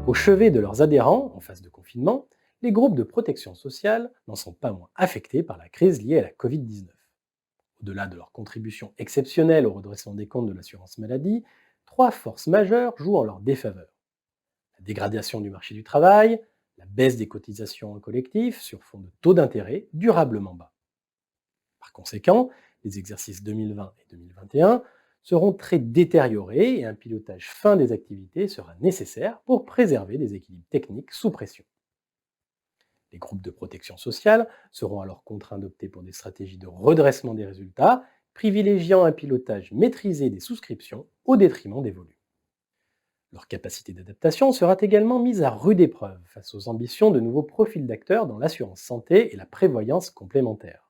Au chevet de leurs adhérents, en phase de confinement, les groupes de protection sociale n'en sont pas moins affectés par la crise liée à la Covid-19. Au-delà de leur contribution exceptionnelle au redressement des comptes de l'assurance maladie, trois forces majeures jouent en leur défaveur. La dégradation du marché du travail, la baisse des cotisations collectives sur fond de taux d'intérêt durablement bas. Par conséquent, les exercices 2020 et 2021 seront très détériorés et un pilotage fin des activités sera nécessaire pour préserver des équilibres techniques sous pression. Les groupes de protection sociale seront alors contraints d'opter pour des stratégies de redressement des résultats, privilégiant un pilotage maîtrisé des souscriptions au détriment des volumes. Leur capacité d'adaptation sera également mise à rude épreuve face aux ambitions de nouveaux profils d'acteurs dans l'assurance santé et la prévoyance complémentaire.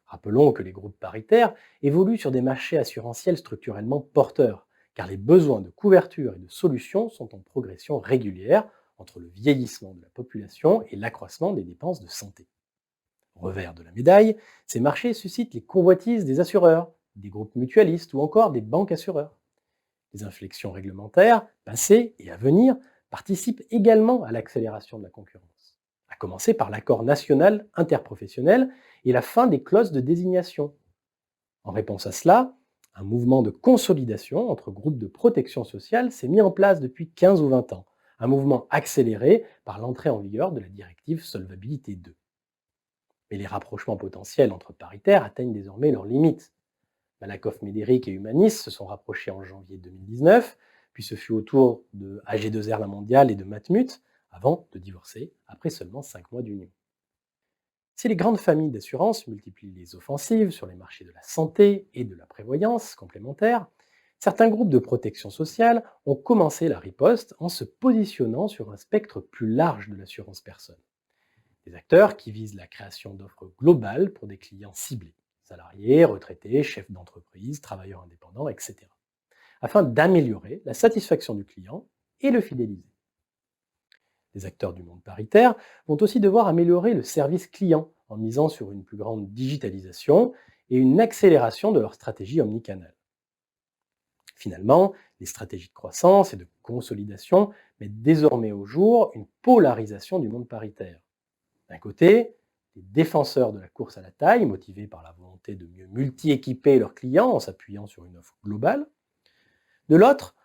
Rappelons que les groupes paritaires évoluent sur des marchés assurantiels structurellement porteurs, car les besoins de couverture et de solutions sont en progression régulière entre le vieillissement de la population et l'accroissement des dépenses de santé. Revers de la médaille, ces marchés suscitent les convoitises des assureurs, des groupes mutualistes ou encore des banques assureurs. Les inflexions réglementaires, passées et à venir, participent également à l'accélération de la concurrence, à commencer par l'accord national interprofessionnel et la fin des clauses de désignation. En réponse à cela, un mouvement de consolidation entre groupes de protection sociale s'est mis en place depuis 15 ou 20 ans, un mouvement accéléré par l'entrée en vigueur de la directive Solvabilité 2. Mais les rapprochements potentiels entre paritaires atteignent désormais leurs limites. Malakoff Médéric et Humanis se sont rapprochés en janvier 2019, puis ce fut au tour de AG2R La Mondiale et de Matmut, avant de divorcer après seulement 5 mois d'union. Si les grandes familles d'assurance multiplient les offensives sur les marchés de la santé et de la prévoyance complémentaire, certains groupes de protection sociale ont commencé la riposte en se positionnant sur un spectre plus large de l'assurance personne. Des acteurs qui visent la création d'offres globales pour des clients ciblés, salariés, retraités, chefs d'entreprise, travailleurs indépendants, etc., afin d'améliorer la satisfaction du client et le fidéliser. Les acteurs du monde paritaire vont aussi devoir améliorer le service client en misant sur une plus grande digitalisation et une accélération de leur stratégie omnicanale. Finalement, les stratégies de croissance et de consolidation mettent désormais au jour une polarisation du monde paritaire. D'un côté, les défenseurs de la course à la taille, motivés par la volonté de mieux multi-équiper leurs clients en s'appuyant sur une offre globale. De l'autre,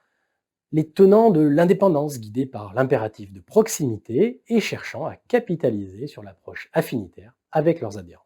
les tenants de l'indépendance, guidés par l'impératif de proximité et cherchant à capitaliser sur l'approche affinitaire avec leurs adhérents.